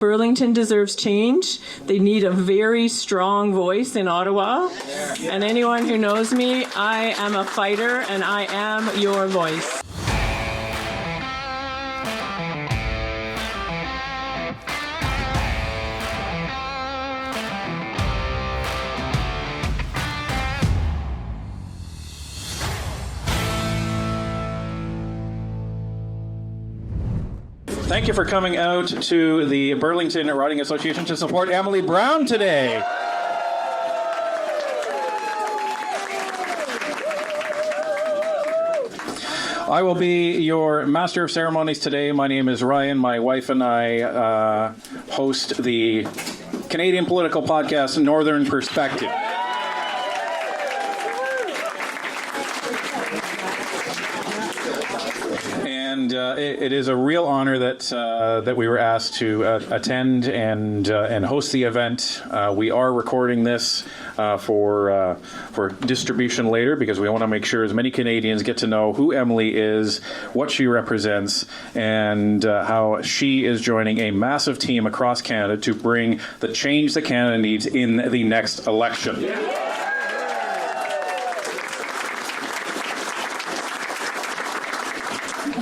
Burlington deserves change. They need a very strong voice in Ottawa. And anyone who knows me, I am a fighter and I am your voice. Thank you for coming out to the Burlington Riding Association to support Emily Brown today. I will be your master of ceremonies today. My name is Ryan. My wife and I host the Canadian political podcast Northern Perspective. And it is a real honor that we were asked to attend and host the event. We are recording this for distribution later because we want to make sure as many Canadians get to know who Emily is, what she represents, and how she is joining a massive team across Canada to bring the change that Canada needs in the next election.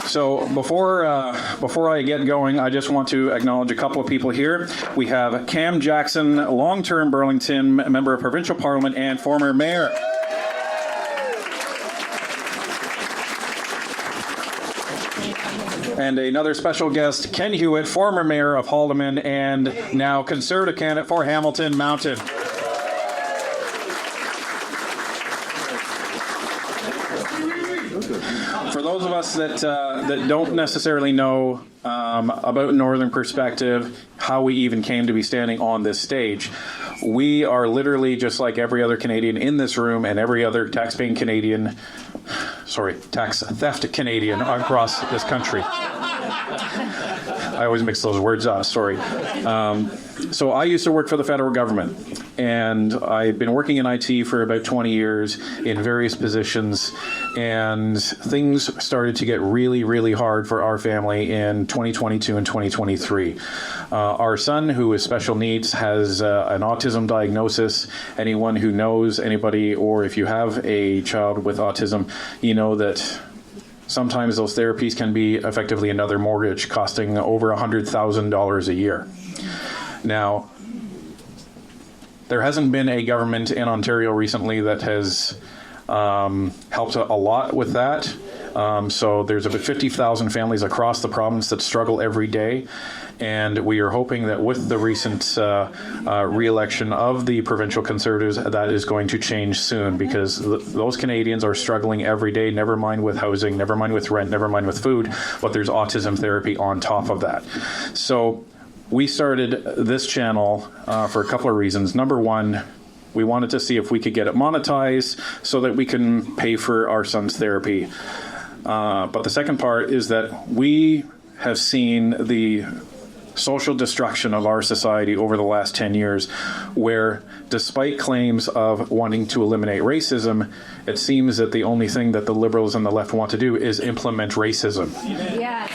So before I get going, I just want to acknowledge a couple of people here. We have Cam Jackson, long-term Burlington member of provincial parliament and former mayor. And another special guest, Ken Hewitt, former mayor of Haldimand and now Conservative candidate for Hamilton Mountain. For those of us that don't necessarily know about Northern Perspective, how we even came to be standing on this stage, we are literally just like every other Canadian in this room and every other tax theft Canadian across this country. I always mix those words up, sorry. So I used to work for the federal government, and I've been working in IT for about 20 years in various positions, and things started to get really, really hard for our family in 2022 and 2023. Our son, who is special needs, has an autism diagnosis. Anyone who knows anybody, or if you have a child with autism, you know that sometimes those therapies can be effectively another mortgage, costing over $100,000 a year. Now, there hasn't been a government in Ontario recently that has helped a lot with that. So there's about 50,000 families across the province that struggle every day. And we are hoping that with the recent re-election of the provincial Conservatives, that is going to change soon, because those Canadians are struggling every day, never mind with housing, never mind with rent, never mind with food, but there's autism therapy on top of that. So we started this channel for a couple of reasons. Number one, we wanted to see if we could get it monetized so that we can pay for our son's therapy. But the second part is that we have seen the social destruction of our society over the last 10 years, where despite claims of wanting to eliminate racism, it seems that the only thing that the Liberals and the left want to do is implement racism. Yes.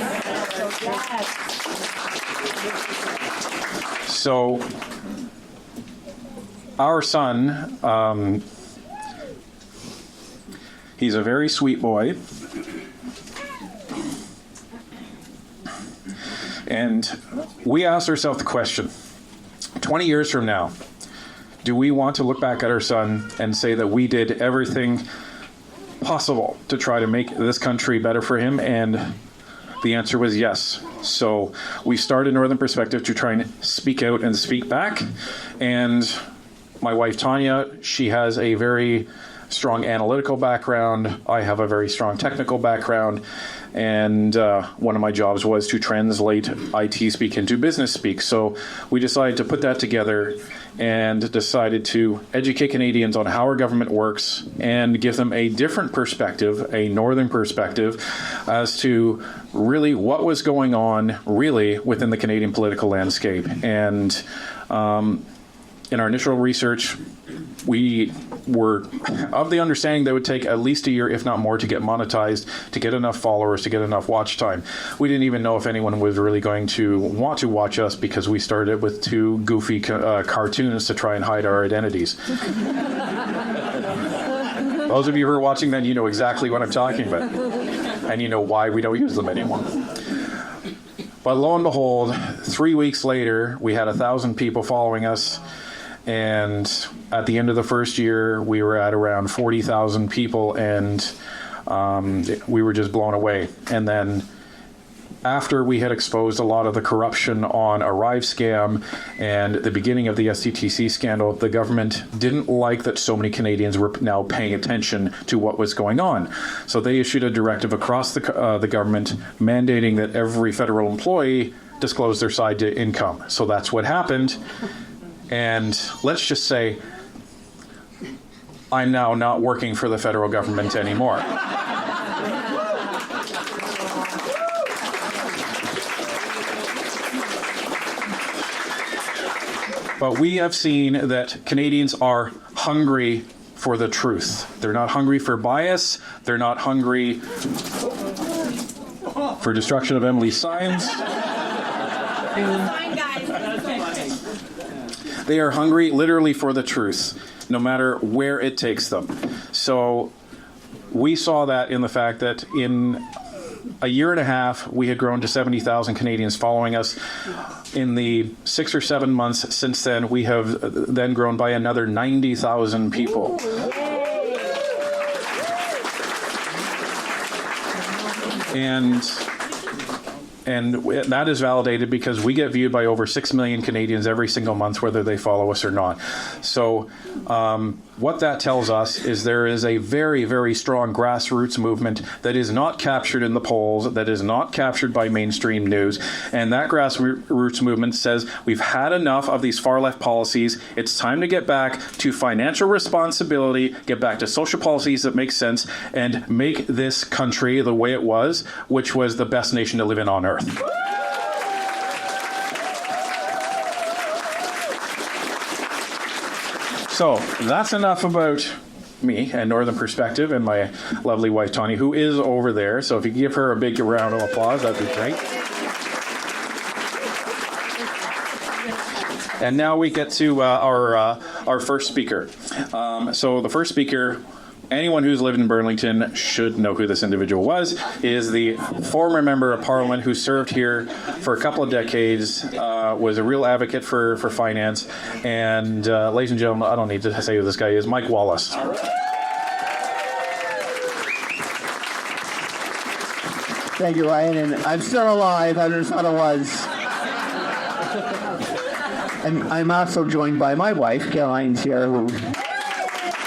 So our son, he's a very sweet boy. And we asked ourselves the question, 20 years from now, do we want to look back at our son and say that we did everything possible to try to make this country better for him? And the answer was yes. So we started Northern Perspective to try and speak out and speak back. And my wife, Tanya, she has a very strong analytical background. I have a very strong technical background. And one of my jobs was to translate IT speak into business speak. So we decided to put that together and decided to educate Canadians on how our government works and give them a different perspective, a Northern perspective, as to really what was going on really within the Canadian political landscape. And in our initial research, we were of the understanding that it would take at least a year, if not more, to get monetized, to get enough followers, to get enough watch time. We didn't even know if anyone was really going to want to watch us because we started with 2 goofy cartoons to try and hide our identities. Those of you who are watching then, you know exactly what I'm talking about. And you know why we don't use them anymore. But lo and behold, 3 weeks later, we had 1,000 people following us. And at the end of the first year, we were at around 40,000 people, and we were just blown away. And then after we had exposed a lot of the corruption on Arrive scam and the beginning of the SCTC scandal, the government didn't like that so many Canadians were now paying attention to what was going on. So they issued a directive across the government mandating that every federal employee disclose their side to income. So that's what happened. And let's just say I'm now not working for the federal government anymore. But we have seen that Canadians are hungry for the truth. They're not hungry for bias. They're not hungry for destruction of Emily's signs. They are hungry literally for the truth, no matter where it takes them. So we saw that in the fact that in a year and a half, we had grown to 70,000 Canadians following us. In the 6 or 7 months since then, we have then grown by another 90,000 people. And that is validated because we get viewed by over 6 million Canadians every single month, whether they follow us or not. So what that tells us is there is a very, very strong grassroots movement that is not captured in the polls, that is not captured by mainstream news. And that grassroots movement says we've had enough of these far-left policies. It's time to get back to financial responsibility, get back to social policies that make sense, and make this country the way it was, which was the best nation to live in on earth. So that's enough about me and Northern Perspective and my lovely wife Tawny, who is over there. So if you could give her a big round of applause, that'd be great. And now we get to our first speaker. So the first speaker, anyone who's lived in Burlington should know who this individual was, is the former member of Parliament who served here for a couple of decades, was a real advocate for finance, and ladies and gentlemen, I don't need to say who this guy is, Mike Wallace. Thank you, Ryan, and I'm still alive. I just thought I was. And I'm also joined by my wife, Caroline Scheer, who,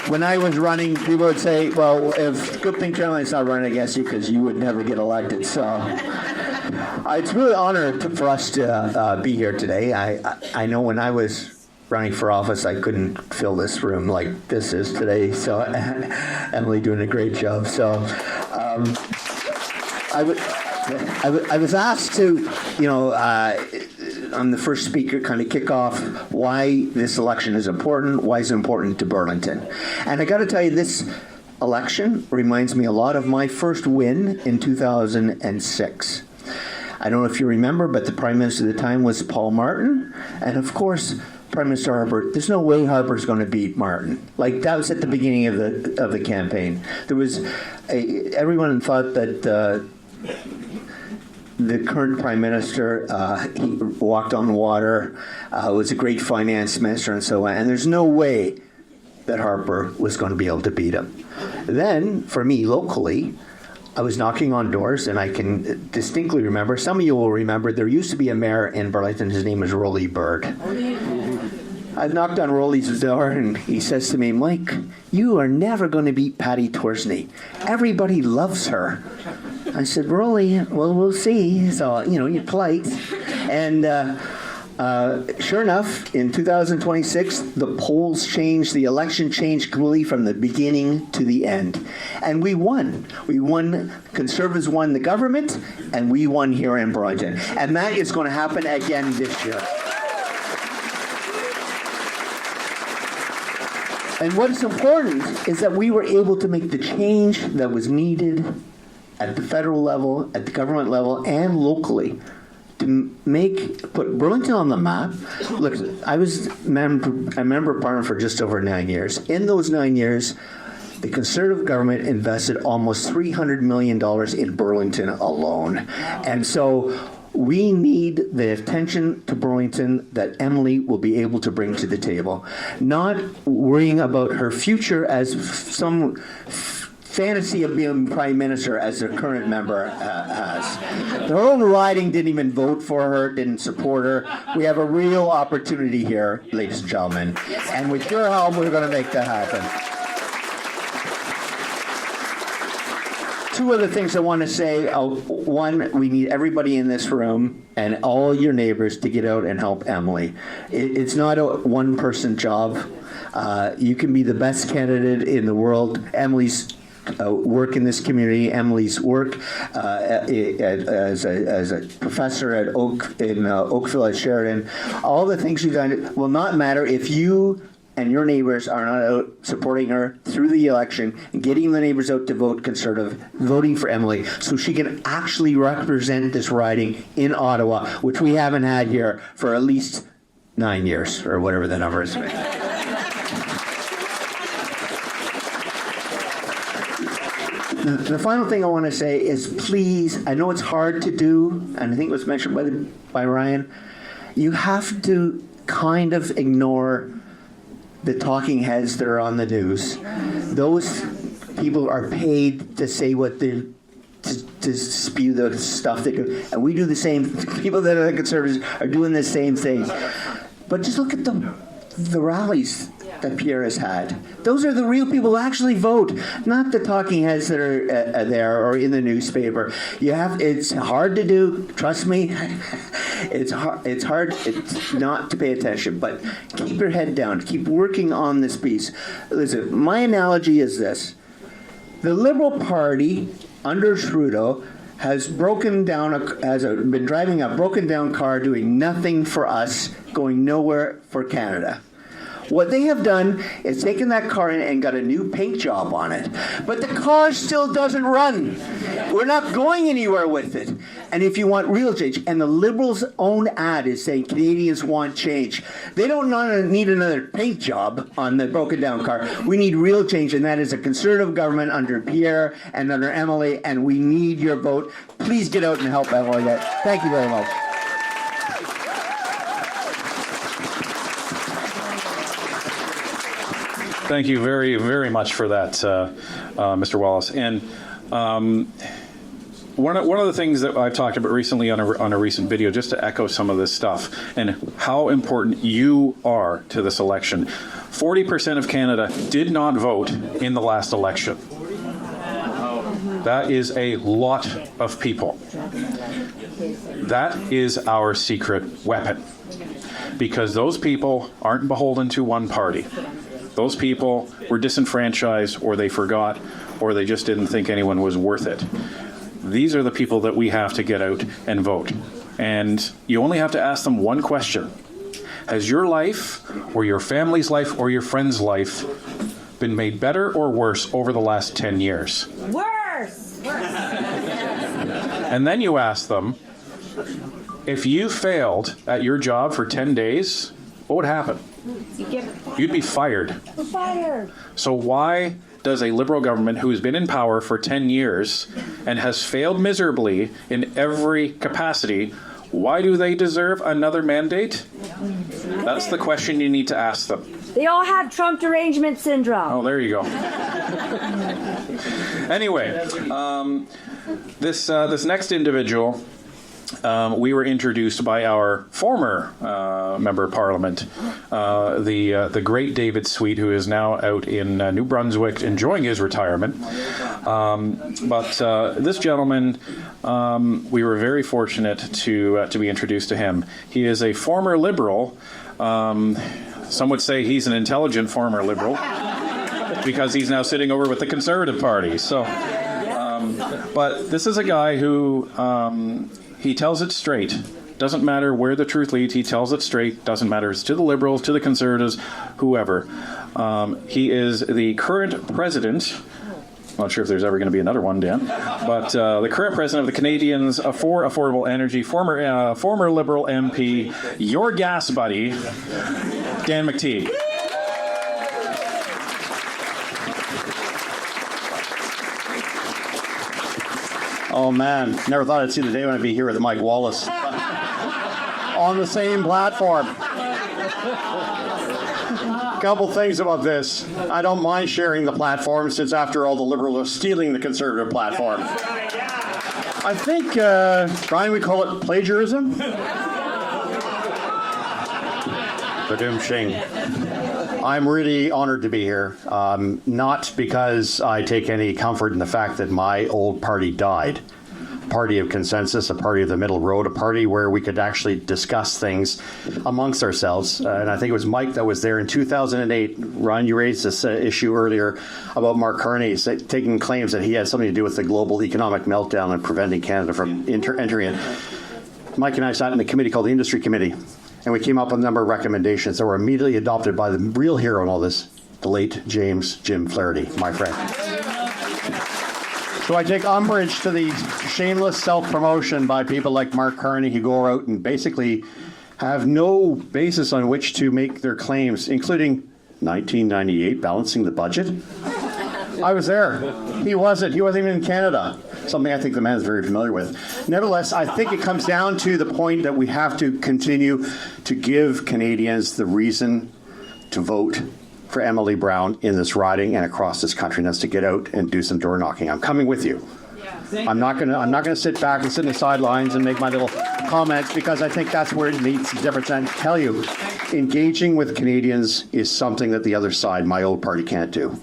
when I was running, people would say, well, if good thing Caroline's not running against you because you would never get elected. So it's really an honor for us to be here today. I know when I was running for office, I couldn't fill this room like this is today. So Emily doing a great job. So I was asked to, I'm the first speaker, kind of kick off why this election is important, why it's important to Burlington. And I got to tell you, this election reminds me a lot of my first win in 2006. I don't know if you remember, but the Prime Minister at the time was Paul Martin. And of course, Prime Minister Harper, there's no way Harper's going to beat Martin. Like, that was at the beginning of the campaign. There was everyone thought that the current Prime Minister, he walked on water, was a great finance minister and so on. And there's no way that Harper was going to be able to beat him. Then, for me, locally, I was knocking on doors, and I can distinctly remember, some of you will remember, there used to be a mayor in Burlington, his name was Rolly Bird. I knocked on Rolly's door, and he says to me, Mike, you are never going to beat Patty Torsney. Everybody loves her. I said, Rolly, well, we'll see. So, you're polite. And sure enough, in 2026, the polls changed, the election changed completely from the beginning to the end. And we won. Conservatives won the government, and we won here in Burlington. And that is going to happen again this year. And what's important is that we were able to make the change that was needed at the federal level, at the government level, and locally to put Burlington on the map. Look, I was a member of Parliament for just over 9 years. In those 9 years, the Conservative government invested almost $300 million in Burlington alone. And so we need the attention to Burlington that Emily will be able to bring to the table. Not worrying about her future as some fantasy of being prime minister as their current member has. Their own riding didn't even vote for her, didn't support her. We have a real opportunity here, ladies and gentlemen. And with your help, we're going to make that happen. Two other things I want to say. One, we need everybody in this room and all your neighbors to get out and help Emily. It's not a one-person job. You can be the best candidate in the world. Emily's work in this community, Emily's work as a professor at Oakville at Sheridan, all the things she's done will not matter if you and your neighbors are not out supporting her through the election and getting the neighbors out to vote Conservative, voting for Emily, so she can actually represent this riding in Ottawa, which we haven't had here for at least 9 years, or whatever the number is. The final thing I want to say is, please, I know it's hard to do, and I think it was mentioned by Ryan, you have to kind of ignore the talking heads that are on the news. Those people are paid to say what they to spew the stuff they do, and we do the same. People that are the Conservatives are doing the same thing. But just look at the rallies that Pierre has had. Those are the real people who actually vote, not the talking heads that are there or in the newspaper. It's hard to do. Trust me, it's hard. It's not to pay attention, but keep your head down. Keep working on this piece. Listen, my analogy is this: the Liberal Party under Trudeau has been driving a broken down car, doing nothing for us, going nowhere for Canada. What they have done is taken that car in and got a new paint job on it. But the car still doesn't run. We're not going anywhere with it. And if you want real change, and the Liberals' own ad is saying Canadians want change, they don't need another paint job on the broken down car. We need real change, and that is a Conservative government under Pierre and under Emily, and we need your vote. Please get out and help Emily. Thank you very much. Thank you very, very much for that, Mr. Wallace. And one of the things that I've talked about recently on a recent video, just to echo some of this stuff and how important you are to this election. 40% of Canada did not vote in the last election. That is a lot of people. That is our secret weapon, because those people aren't beholden to one party. Those people were disenfranchised, or they forgot, or they just didn't think anyone was worth it. These are the people that we have to get out and vote. And you only have to ask them one question. Has your life, or your family's life, or your friend's life been made better or worse over the last 10 years? Worse! And then you ask them, if you failed at your job for 10 days, what would happen? You'd be fired. Fired. So why does a Liberal government who has been in power for 10 years and has failed miserably in every capacity, why do they deserve another mandate? That's the question you need to ask them. They all have Trump derangement syndrome. Oh, there you go. Anyway, this next individual, we were introduced by our former member of Parliament, the great David Sweet, who is now out in New Brunswick enjoying his retirement. But this gentleman, we were very fortunate to be introduced to him. He is a former Liberal. Some would say he's an intelligent former Liberal, because he's now sitting over with the Conservative Party. So, but this is a guy who he tells it straight. Doesn't matter where the truth leads, he tells it straight. Doesn't matter if it's to the Liberals, to the Conservatives, whoever. He is the current president. Not sure if there's ever going to be another one, Dan. But the current president of the Canadians for Affordable Energy, former Liberal MP, your gas buddy, Dan McTeague. Oh man, never thought I'd see the day when I'd be here with Mike Wallace on the same platform. Couple things about this. I don't mind sharing the platform since, after all, the Liberals are stealing the Conservative platform. I think, Brian, we call it plagiarism? Ba-doom-shing. I'm really honored to be here, not because I take any comfort in the fact that my old party died. Party of consensus, a party of the middle road, a party where we could actually discuss things amongst ourselves. And I think it was Mike that was there in 2008. Ryan, you raised this issue earlier about Mark Carney taking claims that he had something to do with the global economic meltdown and preventing Canada from entering it. Mike and I sat in a committee called the Industry Committee, and we came up with a number of recommendations that were immediately adopted by the real hero in all this, the late Jim Flaherty, my friend. So I take umbrage to the shameless self-promotion by people like Mark Carney who go out and basically have no basis on which to make their claims, including 1998 balancing the budget. I was there. He wasn't even in Canada. Something I think the man is very familiar with. Nevertheless, I think it comes down to the point that we have to continue to give Canadians the reason to vote for Emily Brown in this riding and across this country, and that's to get out and do some door knocking. I'm coming with you. I'm not gonna sit back and sit in the sidelines and make my little comments, because I think that's where it needs the difference. And I tell you, engaging with Canadians is something that the other side, my old party, can't do.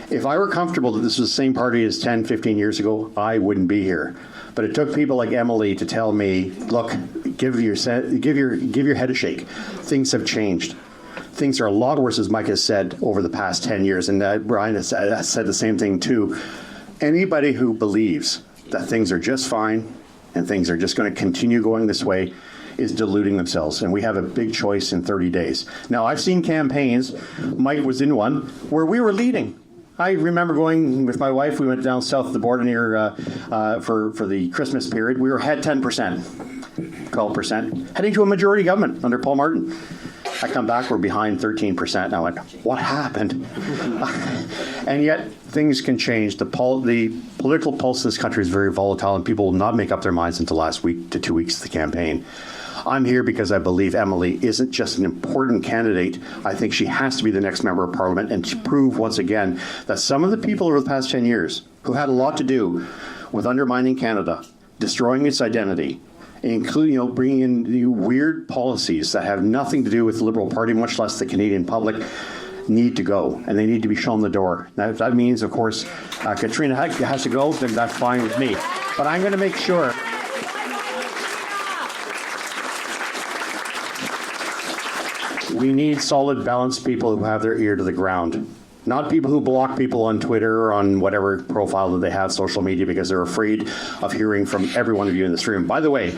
If I were comfortable that this was the same party as 10, 15 years ago, I wouldn't be here. But it took people like Emily to tell me, look, give your head a shake. Things have changed. Things are a lot worse, as Mike has said, over the past 10 years. And Brian has said the same thing too. Anybody who believes that things are just fine and things are just going to continue going this way is deluding themselves. And we have a big choice in 30 days. Now, I've seen campaigns, Mike was in one, where we were leading. I remember going with my wife, we went down south of the border near, for the Christmas period. We were ahead 10%, 12%, heading to a majority government under Paul Martin. I come back, we're behind 13%. And I went, what happened? And yet, things can change. The political pulse of this country is very volatile, and people will not make up their minds until last week to 2 weeks of the campaign. I'm here because I believe Emily isn't just an important candidate. I think she has to be the next member of Parliament, and to prove once again that some of the people over the past 10 years who had a lot to do with undermining Canada, destroying its identity, including bringing in new weird policies that have nothing to do with the Liberal Party, much less the Canadian public, need to go, and they need to be shown the door. Now, if that means, of course, Katrina has to go, then that's fine with me. But I'm going to make sure we need solid, balanced people who have their ear to the ground. Not people who block people on Twitter or on whatever profile that they have, social media, because they're afraid of hearing from every one of you in this room. By the way,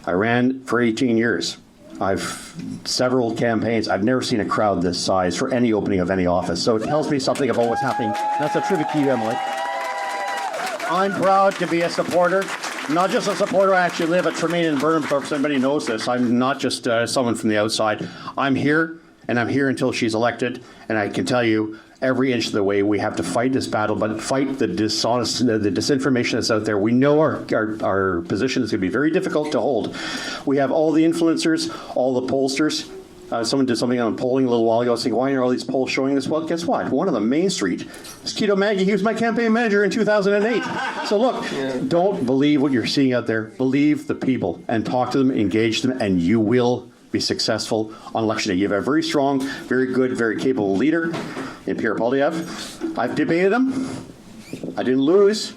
I ran for 18 years. I've several campaigns. I've never seen a crowd this size for any opening of any office. So it tells me something about what's happening. That's a tribute to you, Emily. I'm proud to be a supporter. Not just a supporter, I actually live at Tremaine and Burlington, so everybody knows this. I'm not just someone from the outside. I'm here, and I'm here until she's elected. And I can tell you, every inch of the way, we have to fight this battle, but fight the dishonest, the disinformation that's out there. We know our position is going to be very difficult to hold. We have all the influencers, all the pollsters. Someone did something on polling a little while ago saying, why are all these polls showing this? Well, guess what? One of them, Main Street, is Keto Maggie. He was my campaign manager in 2008. So look, don't believe what you're seeing out there. Believe the people and talk to them, engage them, and you will be successful on election day. You have a very strong, very good, very capable leader in Pierre Poilievre. I've debated him. I didn't lose,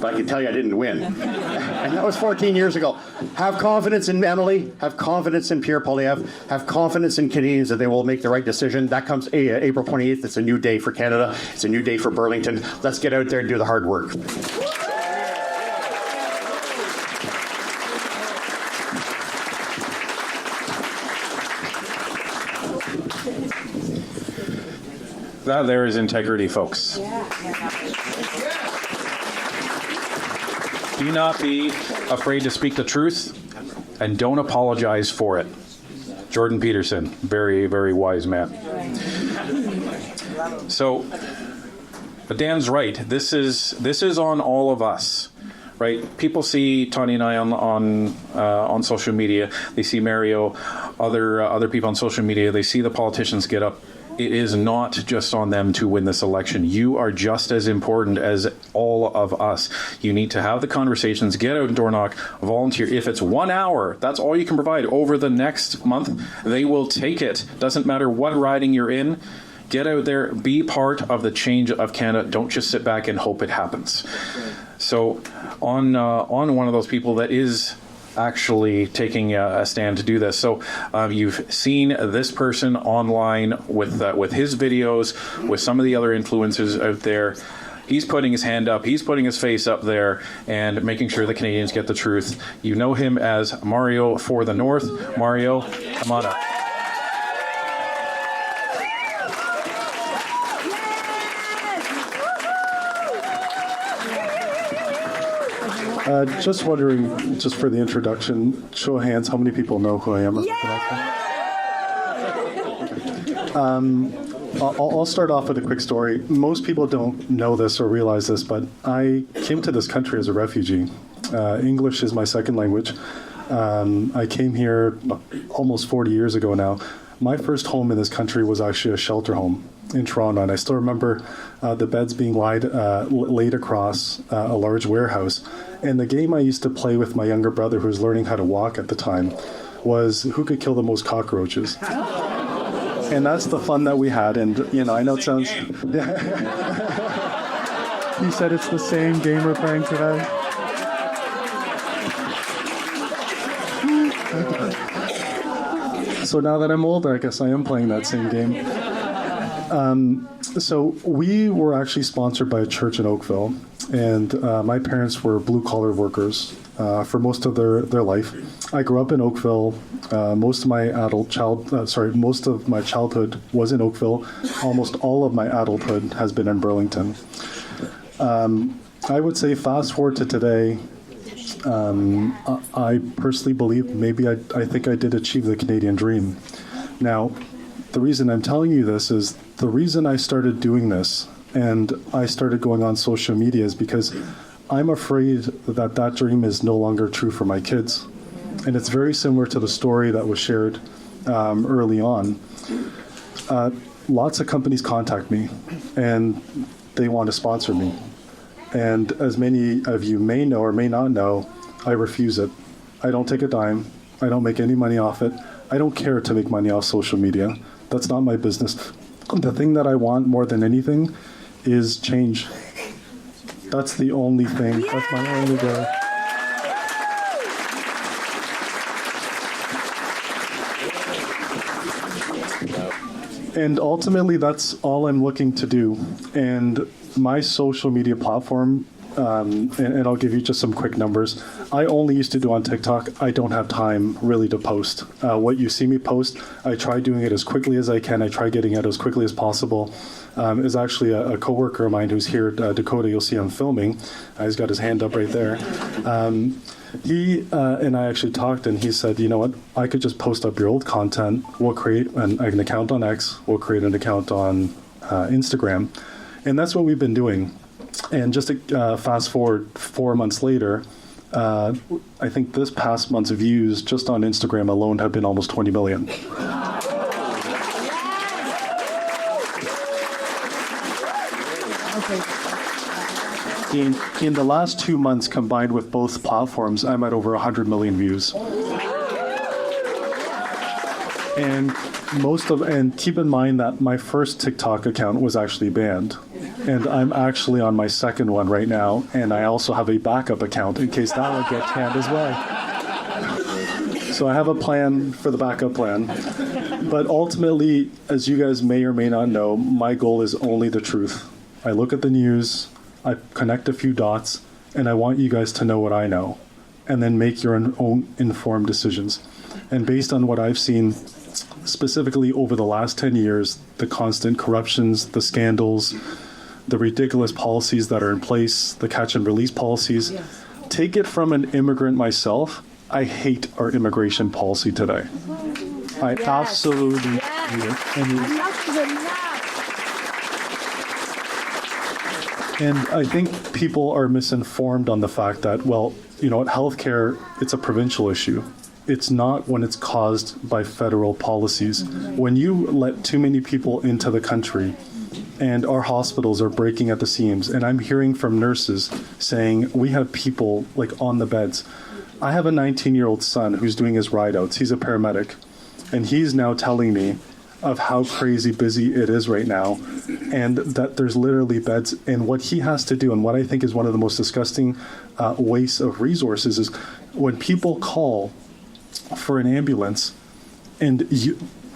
but I can tell you I didn't win. And that was 14 years ago. Have confidence in Emily. Have confidence in Pierre Poilievre. Have confidence in Canadians that they will make the right decision. That comes April 28th. It's a new day for Canada. It's a new day for Burlington. Let's get out there and do the hard work. That there is integrity, folks. Do not be afraid to speak the truth, and don't apologize for it. Jordan Peterson, very, very wise man. So, but Dan's right. This is on all of us, right? People see Tony and I on social media. They see Mario, other people on social media. They see the politicians get up. It is not just on them to win this election. You are just as important as all of us. You need to have the conversations, get out and door knock, volunteer. If it's 1 hour, that's all you can provide over the next month, they will take it. Doesn't matter what riding you're in. Get out there, be part of the change of Canada. Don't just sit back and hope it happens. So on one of those people that is actually taking a stand to do this. So you've seen this person online with his videos, with some of the other influencers out there. He's putting his hand up, he's putting his face up there and making sure the Canadians get the truth. You know him as Mario for the North. Mario, come on up. Just wondering, just for the introduction, show of hands, how many people know who I am? I'll start off with a quick story. Most people don't know this or realize this, but I came to this country as a refugee. English is my second language. I came here almost 40 years ago now. My first home in this country was actually a shelter home in Toronto, and I still remember the beds being laid across a large warehouse. And the game I used to play with my younger brother, who was learning how to walk at the time, was who could kill the most cockroaches. And that's the fun that we had. And, you know, I know it sounds... He said it's the same game we're playing today. So now that I'm older, I guess I am playing that same game. So we were actually sponsored by a church in Oakville, and my parents were blue-collar workers for most of their life. I grew up in Oakville. Most of my childhood was in Oakville. Almost all of my adulthood has been in Burlington. I would say fast forward to today, I personally believe I think I did achieve the Canadian dream. Now, the reason I'm telling you this is the reason I started doing this and I started going on social media is because I'm afraid that dream is no longer true for my kids. And it's very similar to the story that was shared early on. Lots of companies contact me and they want to sponsor me. And as many of you may know or may not know, I refuse it. I don't take a dime. I don't make any money off it. I don't care to make money off social media. That's not my business. The thing that I want more than anything is change. That's the only thing. Yeah! That's my only goal. And ultimately, that's all I'm looking to do. And my social media platform, and I'll give you just some quick numbers. I only used to do on TikTok. I don't have time really to post. What you see me post, I try doing it as quickly as I can. I try getting it as quickly as possible. Is actually a coworker of mine who's here, Dakota. You'll see him filming. He's got his hand up right there. He and I actually talked, and he said, you know what, I could just post up your old content. We'll create an account on X. We'll create an account on Instagram. And that's what we've been doing. And just to fast forward 4 months later, I think this past month's views just on Instagram alone have been almost 20 million. In the last 2 months, combined with both platforms, I'm at over 100 million views. And keep in mind that my first TikTok account was actually banned. And I'm actually on my second one right now, and I also have a backup account in case that one gets banned as well. So I have a plan for the backup plan. But ultimately, as you guys may or may not know, my goal is only the truth. I look at the news, I connect a few dots, and I want you guys to know what I know, and then make your own informed decisions. And based on what I've seen specifically over the last 10 years, the constant corruptions, the scandals, the ridiculous policies that are in place, the catch and release policies. Yes. Take it from an immigrant myself, I hate our immigration policy today. I Yes. absolutely Yes. hate it. And Enough is enough. And I think people are misinformed on the fact that, well, you know, at healthcare, it's a provincial issue. It's not when it's caused by federal policies. When you let too many people into the country and our hospitals are breaking at the seams, and I'm hearing from nurses saying, we have people like on the beds. I have a 19-year-old son who's doing his ride-outs. He's a paramedic. And he's now telling me of how crazy busy it is right now, and that there's literally beds. And what he has to do, and what I think is one of the most disgusting wastes of resources, is when people call for an ambulance and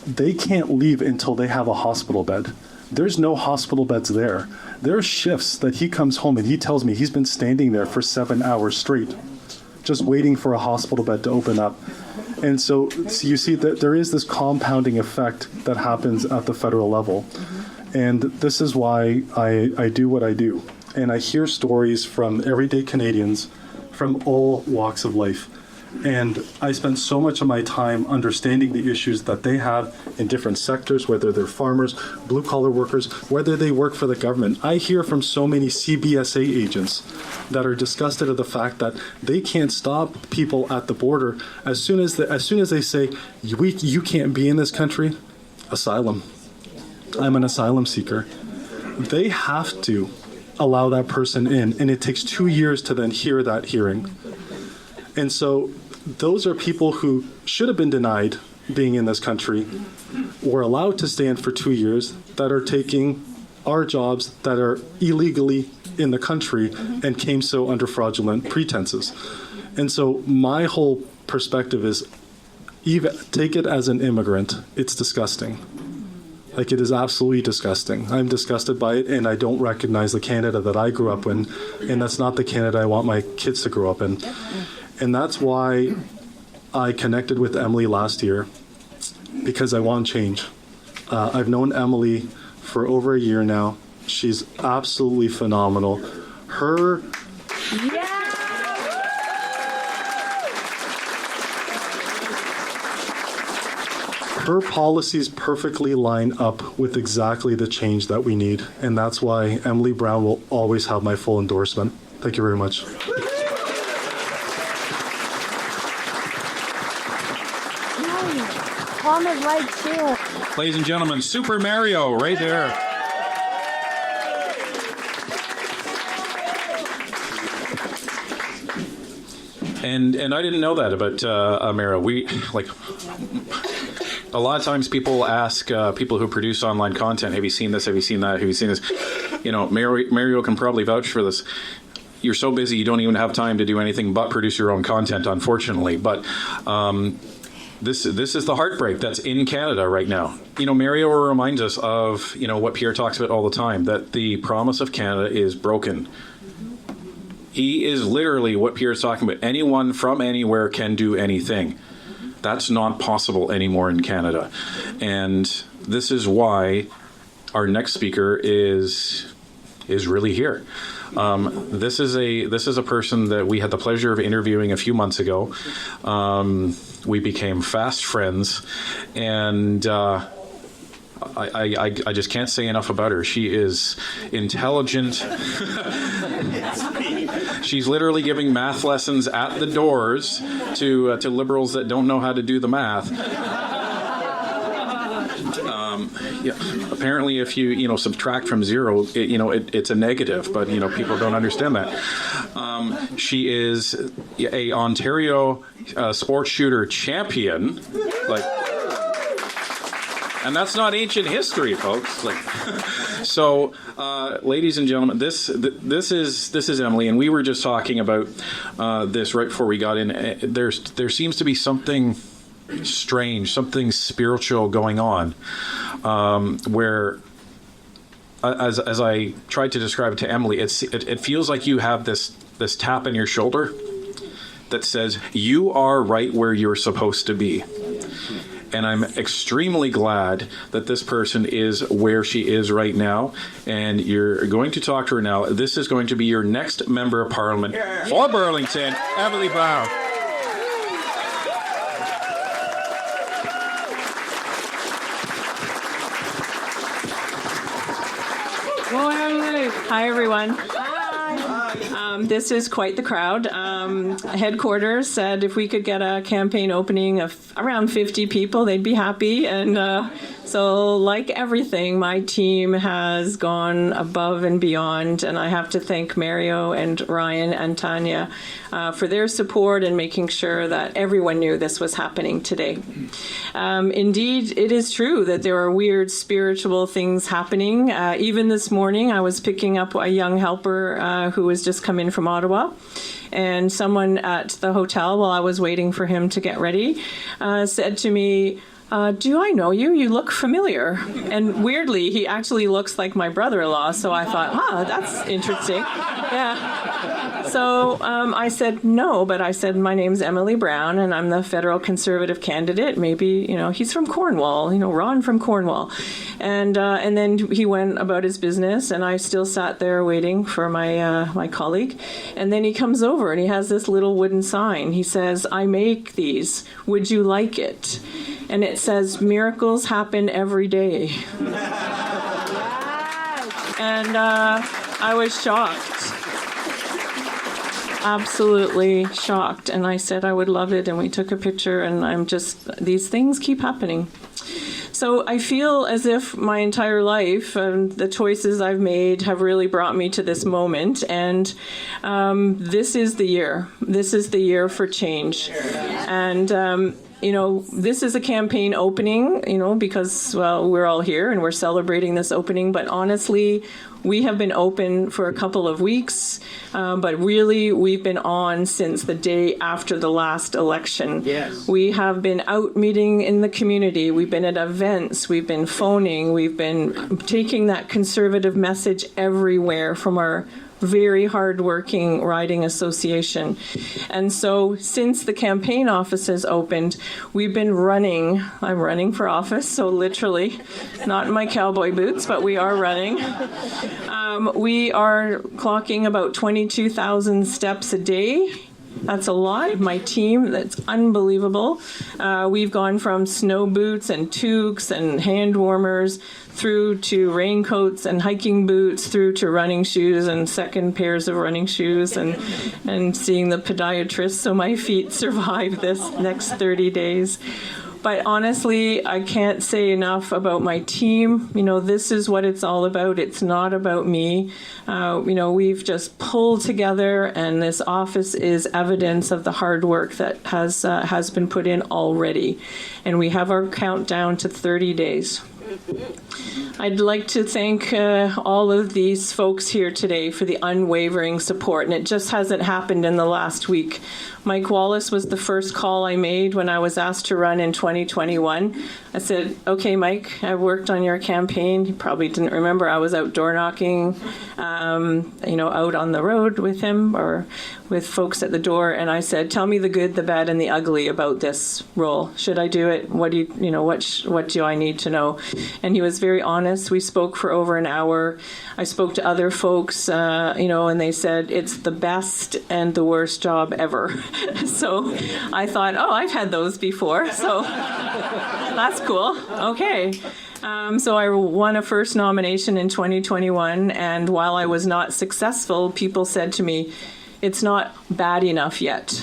they can't leave until they have a hospital bed. There's no hospital beds there. There are shifts that he comes home and he tells me he's been standing there for 7 hours straight, just waiting for a hospital bed to open up. And so you see that there is this compounding effect that happens at the federal level. And this is why I do what I do. And I hear stories from everyday Canadians from all walks of life. And I spend so much of my time understanding the issues that they have in different sectors, whether they're farmers, blue-collar workers, whether they work for the government. I hear from so many CBSA agents that are disgusted at the fact that they can't stop people at the border as soon as they say, you can't be in this country. Asylum. I'm an asylum seeker. They have to allow that person in, and it takes 2 years to then hear that hearing. And so those are people who should have been denied being in this country, were allowed to stay in for 2 years, that are taking our jobs that are illegally in the country and came so under fraudulent pretenses. And so my whole perspective is, even take it as an immigrant, it's disgusting. Like, it is absolutely disgusting. I'm disgusted by it, and I don't recognize the Canada that I grew up in, and that's not the Canada I want my kids to grow up in. And that's why I connected with Emily last year, because I want change. I've known Emily for over a year now. She's absolutely phenomenal. Her policies perfectly line up with exactly the change that we need. And that's why Emily Brown will always have my full endorsement. Thank you very much. Palm is right too. Ladies and gentlemen, Super Mario right there. And I didn't know that about Mara. We, like, a lot of times people ask people who produce online content, have you seen this? Have you seen that? Have you seen this? You know, Mario can probably vouch for this. You're so busy you don't even have time to do anything but produce your own content, unfortunately. But this is the heartbreak that's in Canada right now. You know, Mario reminds us of, you know, what Pierre talks about all the time, that the promise of Canada is broken. He is literally what Pierre's talking about. Anyone from anywhere can do anything. That's not possible anymore in Canada. And this is why our next speaker is really here. This is a person that we had the pleasure of interviewing a few months ago. We became fast friends, and I just can't say enough about her. She is intelligent. She's literally giving math lessons at the doors to liberals that don't know how to do the math. Yeah, apparently, if you subtract from zero, it's a negative, but people don't understand that. She is a Ontario sports shooter champion, and that's not ancient history, folks. So, ladies and gentlemen, this is Emily, and we were just talking about this right before we got in. There seems to be something strange, something spiritual going on, where, as I tried to describe it to Emily, it feels like you have this tap in your shoulder that says you are right where you're supposed to be. And I'm extremely glad that this person is where she is right now. And you're going to talk to her now. This is going to be your next member of Parliament for Burlington, Emily Brown. Hi, everyone. This is quite the crowd. Headquarters said if we could get a campaign opening of around 50 people, they'd be happy. And so like everything, my team has gone above and beyond. And I have to thank Mario and Ryan and Tanya for their support and making sure that everyone knew this was happening today. Indeed, it is true that there are weird spiritual things happening. Even this morning, I was picking up a young helper who was just come in from Ottawa. And someone at the hotel, while I was waiting for him to get ready, said to me, do I know you? You look familiar. And weirdly, he actually looks like my brother-in-law. So I thought, that's interesting. Yeah. So I said, no, but I said, my name's Emily Brown, and I'm the federal Conservative candidate. Maybe, he's from Cornwall, Ron from Cornwall. And then he went about his business, and I still sat there waiting for my colleague. And then he comes over, and he has this little wooden sign. He says, I make these. Would you like it? And it says, miracles happen every day. And I was shocked. Absolutely shocked. And I said I would love it, and we took a picture, and these things keep happening. So I feel as if my entire life, the choices I've made have really brought me to this moment. And this is the year. This is the year for change. And this is a campaign opening, because, we're all here and we're celebrating this opening. But honestly, we have been open for a couple of weeks, but really we've been on since the day after the last election. Yes. We have been out meeting in the community. We've been at events. We've been phoning. We've been taking that Conservative message everywhere from our very hardworking riding association. And so since the campaign offices opened, we've been running. I'm running for office, so literally, not in my cowboy boots, but we are running. We are clocking about 22,000 steps a day. That's a lot. My team, that's unbelievable. We've gone from snow boots and toques and hand warmers through to raincoats and hiking boots, through to running shoes and second pairs of running shoes, and seeing the podiatrist so my feet survive this next 30 days. But honestly, I can't say enough about my team. This is what it's all about. It's not about me. We've just pulled together, and this office is evidence of the hard work that has been put in already. And we have our countdown to 30 days. I'd like to thank all of these folks here today for the unwavering support, and it just hasn't happened in the last week. Mike Wallace was the first call I made when I was asked to run in 2021. I said, okay, Mike, I've worked on your campaign. He probably didn't remember I was out door knocking, out on the road with him or with folks at the door. And I said, tell me the good, the bad, and the ugly about this role. Should I do it? What do I need to know? And he was very honest. We spoke for over an hour. I spoke to other folks, and they said it's the best and the worst job ever. So I thought, I've had those before, so that's cool. Okay. So I won a first nomination in 2021, and while I was not successful, people said to me, it's not bad enough yet.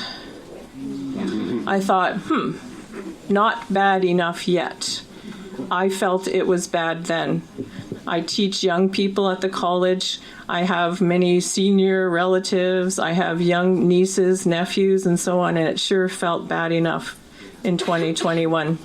I thought, not bad enough yet. I felt it was bad then. I teach young people at the college. I have many senior relatives. I have young nieces, nephews, and so on, and it sure felt bad enough in 2021.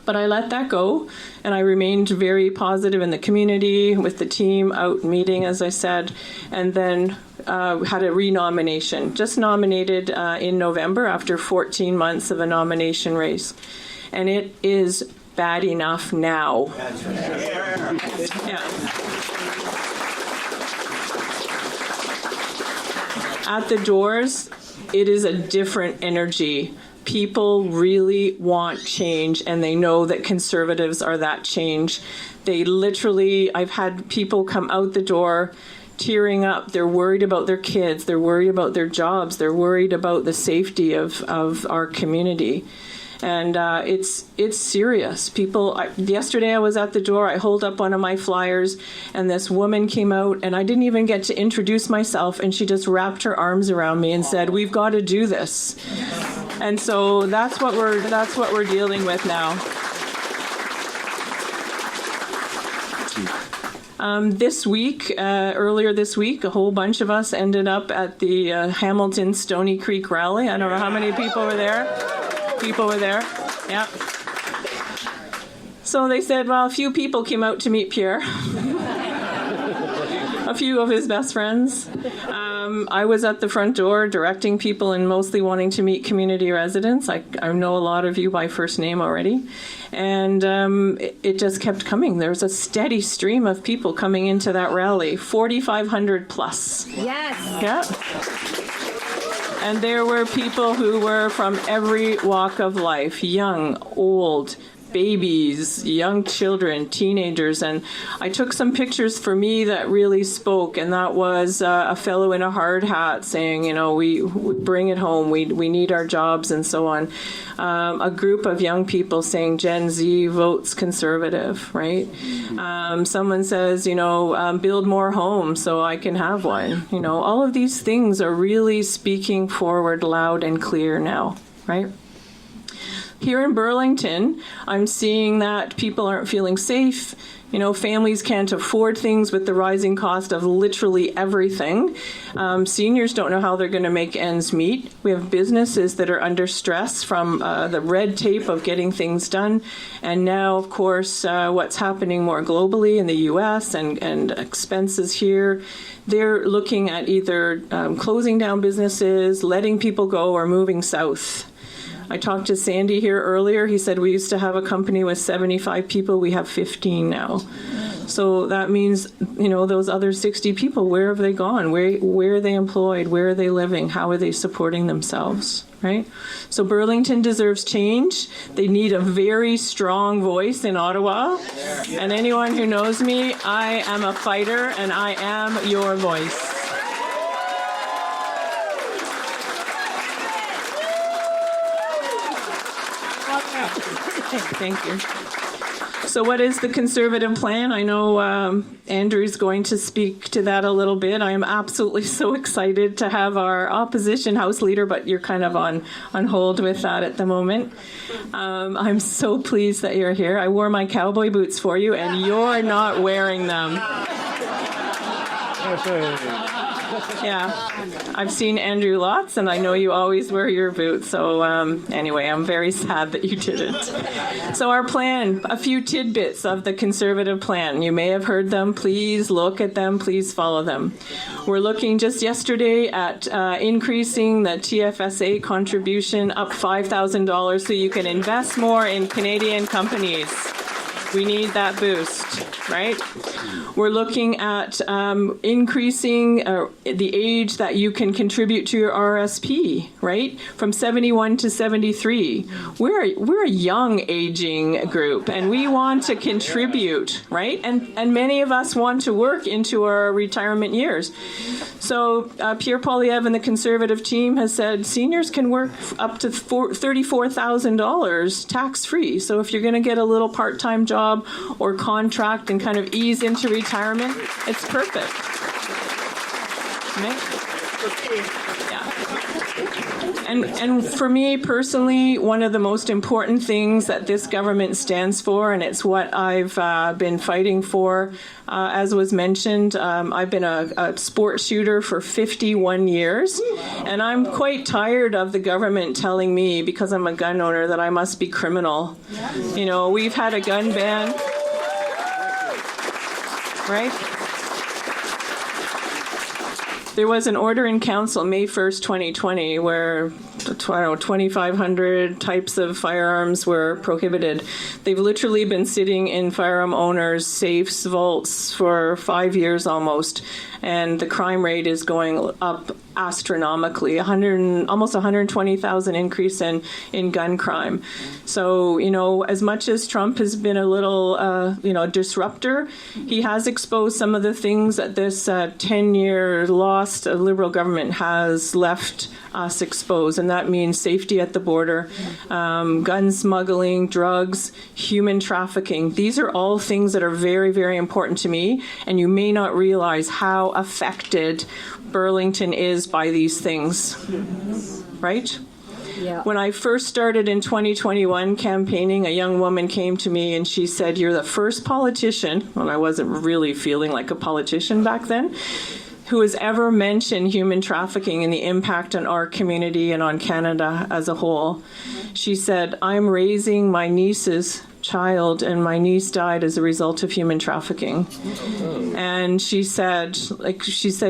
But I let that go, and I remained very positive in the community with the team out meeting, as I said, and then had a renomination. Just nominated in November after 14 months of a nomination race. And it is bad enough now. Yeah. At the doors, it is a different energy People really want change, and they know that conservatives are that change. They literally, I've had people come out the door tearing up. They're worried about their kids. They're worried about their jobs. They're worried about the safety of our community. And it's serious. People, yesterday I was at the door, I hold up one of my flyers, and this woman came out, and I didn't even get to introduce myself, and she just wrapped her arms around me and said, "We've got to do this." And so that's what we're dealing with now. This week, earlier this week, a whole bunch of us ended up at the Hamilton Stony Creek rally. I don't know how many people were there. Yeah. So they said, well, a few people came out to meet Pierre. A few of his best friends. I was at the front door directing people and mostly wanting to meet community residents. I know a lot of you by first name already. And it just kept coming. There was a steady stream of people coming into that rally, 4,500 plus. Yes. Yeah. And there were people who were from every walk of life, young, old, babies, young children, teenagers. And I took some pictures for me that really spoke, and that was a fellow in a hard hat saying, you know, we bring it home, we need our jobs and so on. A group of young people saying Gen Z votes conservative, right? Someone says, you know, build more homes so I can have one. You know, all of these things are really speaking forward loud and clear now, right? Here in Burlington, I'm seeing that people aren't feeling safe. You know, families can't afford things with the rising cost of literally everything. Seniors don't know how they're going to make ends meet. We have businesses that are under stress from the red tape of getting things done. And now, of course, what's happening more globally in the U.S. and expenses here, they're looking at either closing down businesses, letting people go, or moving south. I talked to Sandy here earlier. He said we used to have a company with 75 people. We have 15 now. So that means, you know, those other 60 people, where have they gone? Where are they employed? Where are they living? How are they supporting themselves, right? So Burlington deserves change. They need a very strong voice in Ottawa. And anyone who knows me, I am a fighter, and I am your voice. Thank you. So what is the Conservative plan? I know Andrew's going to speak to that a little bit. I am absolutely so excited to have our opposition House Leader, but you're kind of on hold with that at the moment. I'm so pleased that you're here. I wore my cowboy boots for you, and you're not wearing them. Yeah, I've seen Andrew lots, and I know you always wear your boots. So anyway, I'm very sad that you didn't. So our plan, a few tidbits of the Conservative plan. You may have heard them. Please look at them. Please follow them. We're looking just yesterday at increasing the TFSA contribution up $5,000 so you can invest more in Canadian companies. We need that boost, right? We're looking at increasing the age that you can contribute to your RSP, right? From 71 to 73. We're a young aging group, and we want to contribute, right? And many of us want to work into our retirement years. So Pierre Poilievre and the Conservative team has said seniors can work up to $34,000 tax-free. So if you're going to get a little part-time job or contract and kind of ease into retirement, it's perfect. Right? Yeah. And for me personally, one of the most important things that this government stands for, and it's what I've been fighting for, as was mentioned, I've been a sport shooter for 51 years, and I'm quite tired of the government telling me, because I'm a gun owner, that I must be criminal. You know, we've had a gun ban, right? There was an order in council May 1st, 2020, where 2,500 types of firearms were prohibited. They've literally been sitting in firearm owners' safes, vaults for 5 years almost, and the crime rate is going up astronomically. Almost 120,000 increase in gun crime. So, as much as Trump has been a little, disruptor, he has exposed some of the things that this 10-year lost Liberal government has left us exposed, and that means safety at the border, gun smuggling, drugs, human trafficking. These are all things that are very, very important to me, and you may not realize how affected Burlington is by these things, right? Yeah. When I first started in 2021 campaigning, a young woman came to me and she said, "You're the first politician," when I wasn't really feeling like a politician back then, "who has ever mentioned human trafficking and the impact on our community and on Canada as a whole." She said, "I'm raising my niece's child and my niece died as a result of human trafficking." And she said,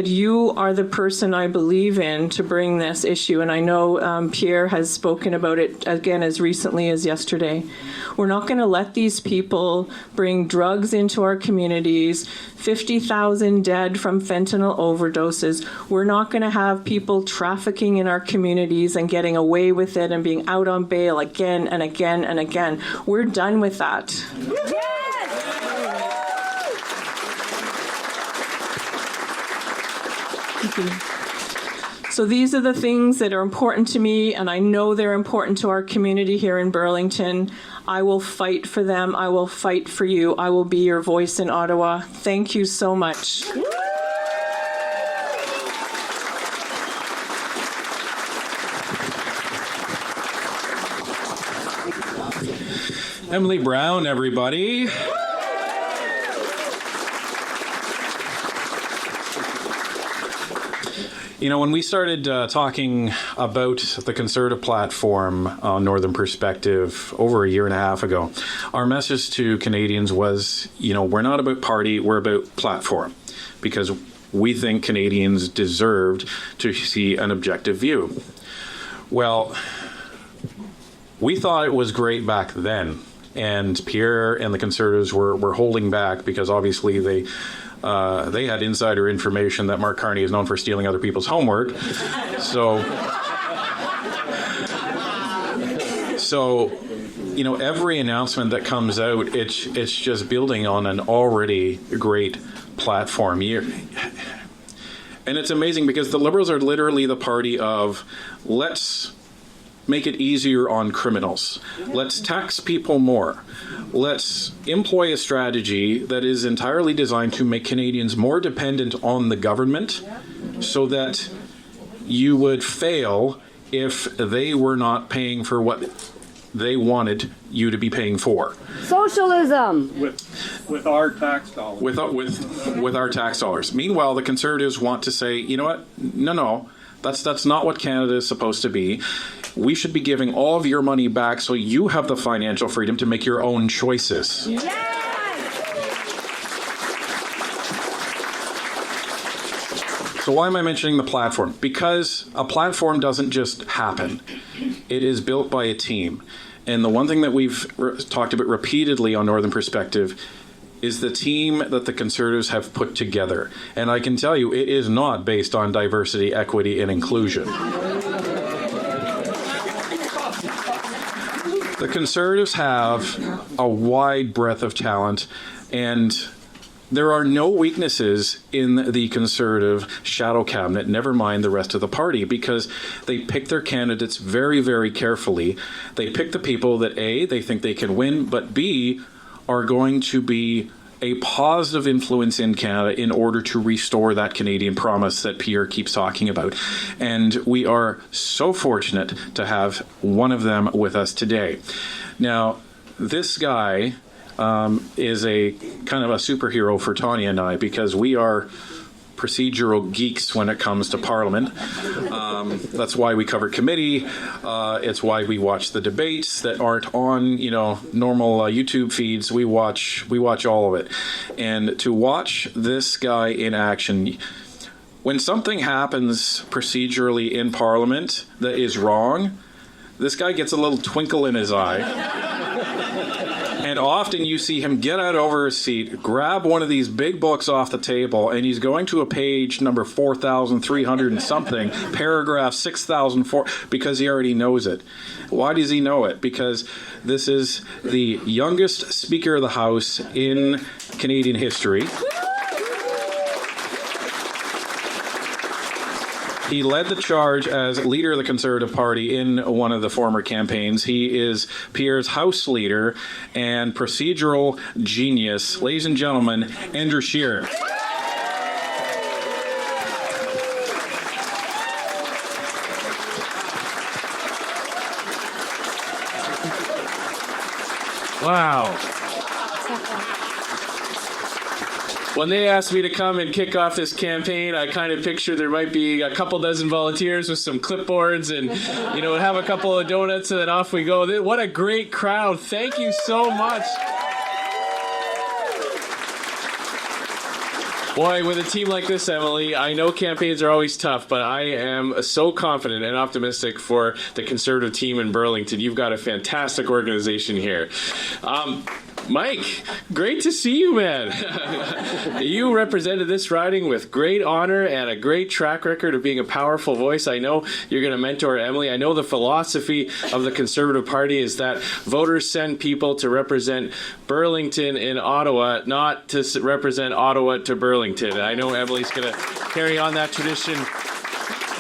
"You are the person I believe in to bring this issue." And I know Pierre has spoken about it again as recently as yesterday. We're not going to let these people bring drugs into our communities, 50,000 dead from fentanyl overdoses. We're not going to have people trafficking in our communities and getting away with it and being out on bail again and again and again. We're done with that. So these are the things that are important to me, and I know they're important to our community here in Burlington. I will fight for them. I will fight for you. I will be your voice in Ottawa. Thank you so much. Emily Brown, everybody. When we started talking about the Conservative platform on Northern Perspective over a year and a half ago, our message to Canadians was, we're not about party, we're about platform, because we think Canadians deserved to see an objective view. Well, we thought it was great back then, and Pierre and the Conservatives were holding back because obviously they had insider information that Mark Carney is known for stealing other people's homework. So, every announcement that comes out, it's just building on an already great platform. And it's amazing because the Liberals are literally the party of, let's make it easier on criminals. Let's tax people more. Let's employ a strategy that is entirely designed to make Canadians more dependent on the government so that you would fail if they were not paying for what they wanted you to be paying for. Socialism. With our tax dollars. With our tax dollars. Meanwhile, the Conservatives want to say, you know what? No. That's not what Canada is supposed to be. We should be giving all of your money back so you have the financial freedom to make your own choices. Yes! So why am I mentioning the platform? Because a platform doesn't just happen. It is built by a team. And the one thing that we've talked about repeatedly on Northern Perspective is the team that the Conservatives have put together. And I can tell you, it is not based on diversity, equity, and inclusion. The Conservatives have a wide breadth of talent, and there are no weaknesses in the Conservative shadow cabinet, never mind the rest of the party, because they pick their candidates very, very carefully. They pick the people that, A, they think they can win, but B, are going to be a positive influence in Canada in order to restore that Canadian promise that Pierre keeps talking about. And we are so fortunate to have one of them with us today. Now, this guy is a kind of a superhero for Tanya and I, because we are procedural geeks when it comes to Parliament. That's why we cover committee. It's why we watch the debates that aren't on, normal YouTube feeds. We watch all of it. And to watch this guy in action, when something happens procedurally in Parliament that is wrong, this guy gets a little twinkle in his eye. And often you see him get out over his seat, grab one of these big books off the table, and he's going to a page number 4,300 and something, paragraph 6,004, because he already knows it. Why does he know it? Because this is the youngest Speaker of the House in Canadian history. He led the charge as leader of the Conservative Party in one of the former campaigns. He is Pierre's House leader and procedural genius. Ladies and gentlemen, Andrew Scheer. Wow. When they asked me to come and kick off this campaign, I kind of pictured there might be a couple dozen volunteers with some clipboards and, have a couple of donuts and then off we go. What a great crowd. Thank you so much. Boy, with a team like this, Emily, I know campaigns are always tough, but I am so confident and optimistic for the Conservative team in Burlington. You've got a fantastic organization here. Mike, great to see you, man. You represented this riding with great honor and a great track record of being a powerful voice. I know you're going to mentor Emily. I know the philosophy of the Conservative Party is that voters send people to represent Burlington in Ottawa, not to represent Ottawa to Burlington. I know Emily's going to carry on that tradition.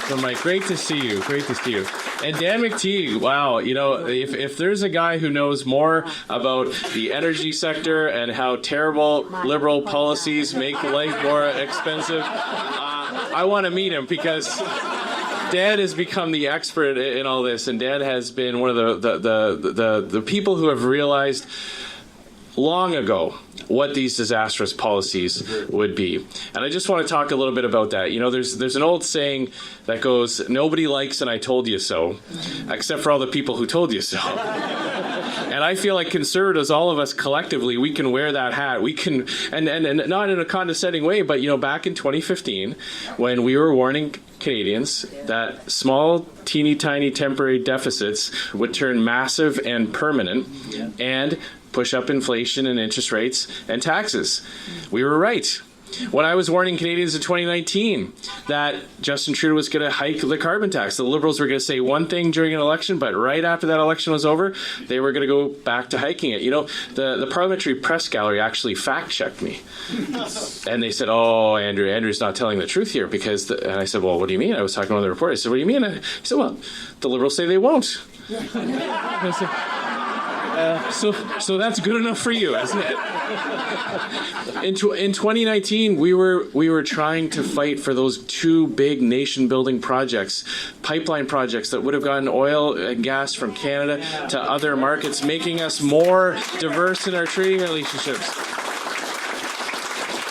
So, Mike, great to see you. Great to see you. And Dan McTeague, wow, if there's a guy who knows more about the energy sector and how terrible liberal policies make life more expensive, I want to meet him because Dan has become the expert in all this, and Dan has been one of the people who have realized long ago what these disastrous policies would be. And I just want to talk a little bit about that. There's an old saying that goes, nobody likes an I told you so, except for all the people who told you so. And I feel like Conservatives, all of us collectively, we can wear that hat. We can, and not in a condescending way, but back in 2015, when we were warning Canadians that small, teeny tiny temporary deficits would turn massive and permanent and push up inflation and interest rates and taxes. We were right. When I was warning Canadians in 2019 that Justin Trudeau was going to hike the carbon tax, the Liberals were going to say one thing during an election, but right after that election was over, they were going to go back to hiking it. The Parliamentary Press Gallery actually fact-checked me. And they said, oh, Andrew's not telling the truth here. And I said, well, what do you mean? I was talking to one of the reporters. I said, what do you mean? He said, well, the Liberals say they won't. I said, so that's good enough for you, isn't it? In 2019, we were trying to fight for those two big nation-building projects, pipeline projects that would have gotten oil and gas from Canada to other markets, making us more diverse in our trading relationships.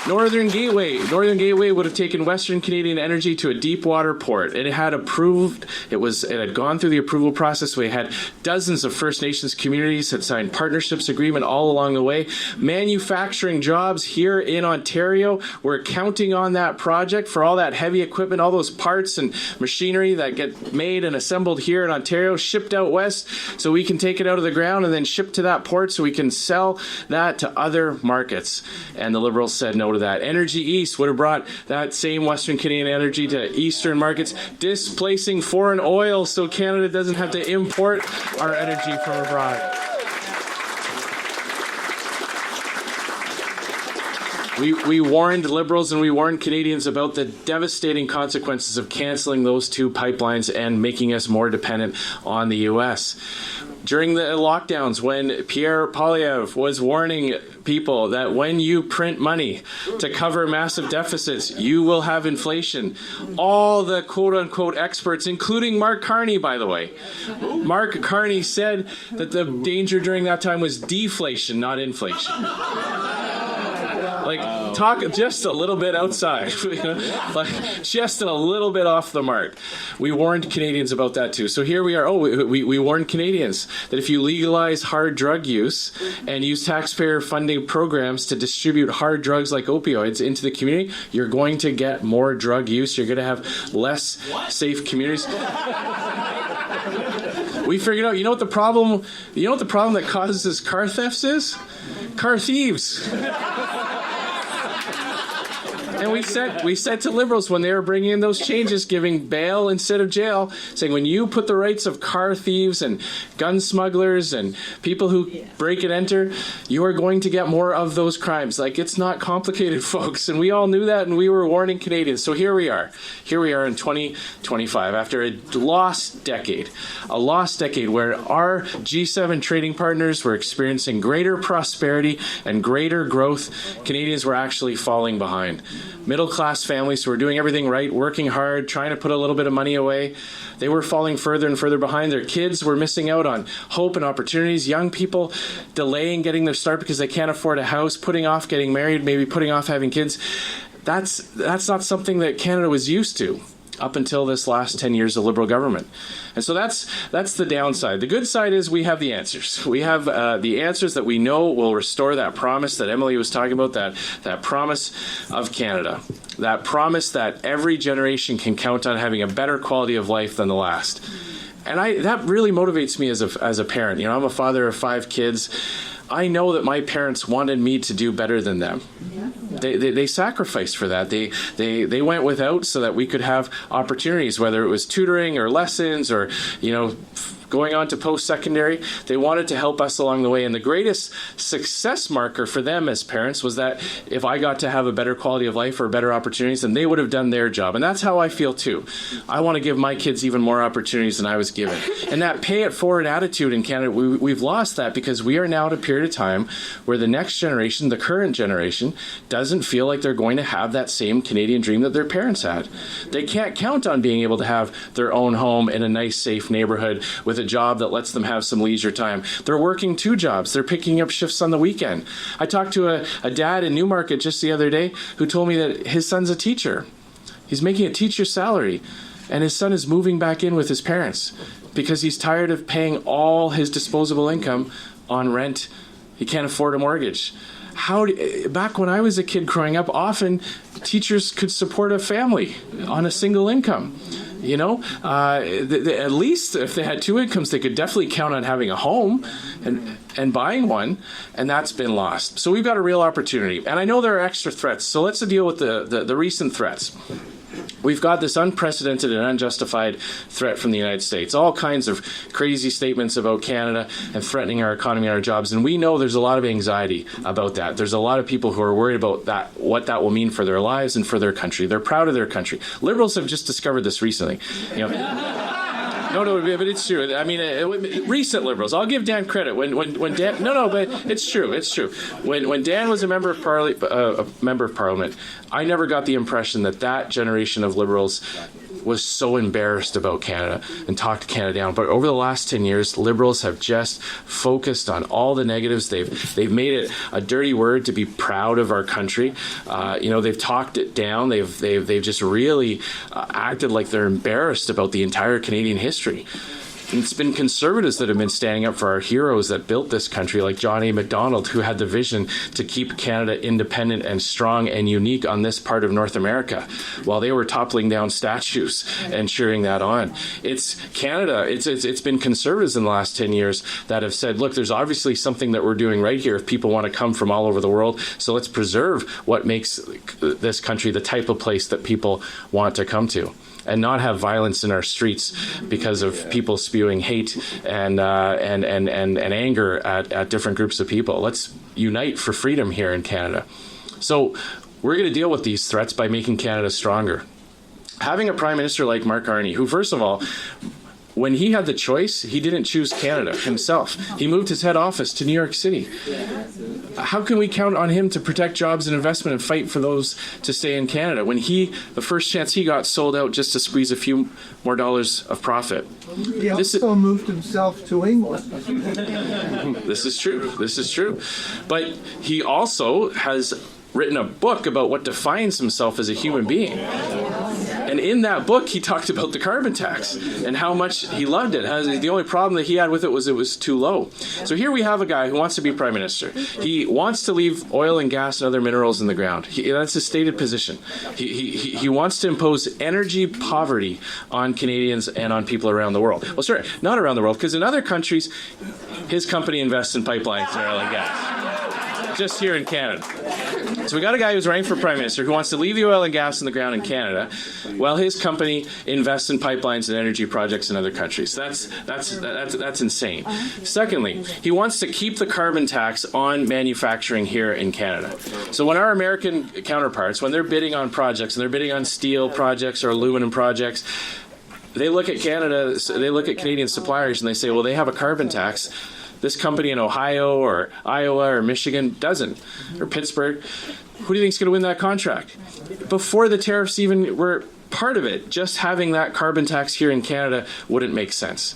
Northern Gateway would have taken Western Canadian energy to a deep water port. It had gone through the approval process. We had dozens of First Nations communities had signed partnerships agreement all along the way. Manufacturing jobs here in Ontario, we're counting on that project for all that heavy equipment, all those parts and machinery that get made and assembled here in Ontario, shipped out west so we can take it out of the ground and then ship to that port so we can sell that to other markets. And the Liberals said no to that. Energy East would have brought that same Western Canadian energy to eastern markets, displacing foreign oil so Canada doesn't have to import our energy from abroad. We warned Liberals and we warned Canadians about the devastating consequences of canceling those two pipelines and making us more dependent on the U.S. During the lockdowns, when Pierre Poilievre was warning people that when you print money to cover massive deficits, you will have inflation. All the quote-unquote experts, including Mark Carney, by the way. Mark Carney said that the danger during that time was deflation, not inflation. talk just a little bit outside, like just a little bit off the mark. We warned Canadians about that too. So here we are. We warned Canadians that if you legalize hard drug use and use taxpayer funding programs to distribute hard drugs like opioids into the community, you're going to get more drug use. You're going to have less safe communities. We figured out, you know what the problem that causes car thefts is? Car thieves. And we said to Liberals when they were bringing in those changes, giving bail instead of jail, saying when you put the rights of car thieves and gun smugglers and people who break and enter, you are going to get more of those crimes. Like, it's not complicated, folks. And we all knew that, and we were warning Canadians. So here we are. Here we are in 2025, after a lost decade where our G7 trading partners were experiencing greater prosperity and greater growth. Canadians were actually falling behind. Middle-class families who were doing everything right, working hard, trying to put a little bit of money away, they were falling further and further behind. Their kids were missing out on hope and opportunities. Young people delaying getting their start because they can't afford a house, putting off getting married, maybe putting off having kids. That's not something that Canada was used to up until this last 10 years of Liberal government. And so that's the downside. The good side is we have the answers. We have the answers that we know will restore that promise that Emily was talking about, that promise of Canada, that promise that every generation can count on having a better quality of life than the last. And that really motivates me as a parent. You know, I'm a father of 5 kids. I know that my parents wanted me to do better than them. They sacrificed for that. They went without so that we could have opportunities, whether it was tutoring or lessons or, you know, going on to post-secondary. They wanted to help us along the way. And the greatest success marker for them as parents was that if I got to have a better quality of life or better opportunities, then they would have done their job. And that's how I feel too. I want to give my kids even more opportunities than I was given. And that pay it forward attitude in Canada, we've lost that because we are now at a period of time where the next generation, the current generation, doesn't feel like they're going to have that same Canadian dream that their parents had. They can't count on being able to have their own home in a nice, safe neighborhood with a job that lets them have some leisure time. They're working 2 jobs. They're picking up shifts on the weekend. I talked to a dad in Newmarket just the other day who told me that his son's a teacher. He's making a teacher's salary, and his son is moving back in with his parents because he's tired of paying all his disposable income on rent. He can't afford a mortgage. Back when I was a kid growing up, often teachers could support a family on a single income. You know, at least if they had 2 incomes, they could definitely count on having a home and buying one, and that's been lost. So we've got a real opportunity. And I know there are extra threats, so let's deal with the recent threats. We've got this unprecedented and unjustified threat from the United States. All kinds of crazy statements about Canada and threatening our economy and our jobs. And we know there's a lot of anxiety about that. There's a lot of people who are worried about that, what that will mean for their lives and for their country. They're proud of their country. Liberals have just discovered this recently. You know, No, but it's true. I mean, recent Liberals. I'll give Dan credit. When Dan, but it's true. It's true. When Dan was a member of Parliament, I never got the impression that generation of Liberals was so embarrassed about Canada and talked Canada down. But over the last 10 years, Liberals have just focused on all the negatives. They've made it a dirty word to be proud of our country. They've talked it down. They've just really acted like they're embarrassed about the entire Canadian history. It's been conservatives that have been standing up for our heroes that built this country, like John A. Macdonald, who had the vision to keep Canada independent and strong and unique on this part of North America, while they were toppling down statues and cheering that on. It's Canada. It's been conservatives in the last 10 years that have said, look, there's obviously something that we're doing right here if people want to come from all over the world, so let's preserve what makes this country the type of place that people want to come to, and not have violence in our streets because of people spewing hate and anger at different groups of people. Let's unite for freedom here in Canada. So we're going to deal with these threats by making Canada stronger. Having a Prime Minister like Mark Carney, who, first of all, when he had the choice, he didn't choose Canada himself. He moved his head office to New York City. How can we count on him to protect jobs and investment and fight for those to stay in Canada when the first chance he got, sold out just to squeeze a few more dollars of profit? He also moved himself to England. This is true. But he also has written a book about what defines himself as a human being. And in that book, he talked about the carbon tax and how much he loved it. The only problem that he had with it was too low. So here we have a guy who wants to be prime minister. He wants to leave oil and gas and other minerals in the ground. That's his stated position. He wants to impose energy poverty on Canadians and on people around the world. Well, sorry, not around the world, because in other countries, his company invests in pipelines and oil and gas. Just here in Canada. So we got a guy who's running for prime minister who wants to leave the oil and gas in the ground in Canada, while his company invests in pipelines and energy projects in other countries. That's insane. Secondly, he wants to keep the carbon tax on manufacturing here in Canada. So when our American counterparts, when they're bidding on projects, and they're bidding on steel projects or aluminum projects, they look at Canada, they look at Canadian suppliers, and they say, well, they have a carbon tax. This company in Ohio or Iowa or Michigan doesn't, or Pittsburgh. Who do you think is going to win that contract? Before the tariffs even were part of it, just having that carbon tax here in Canada wouldn't make sense.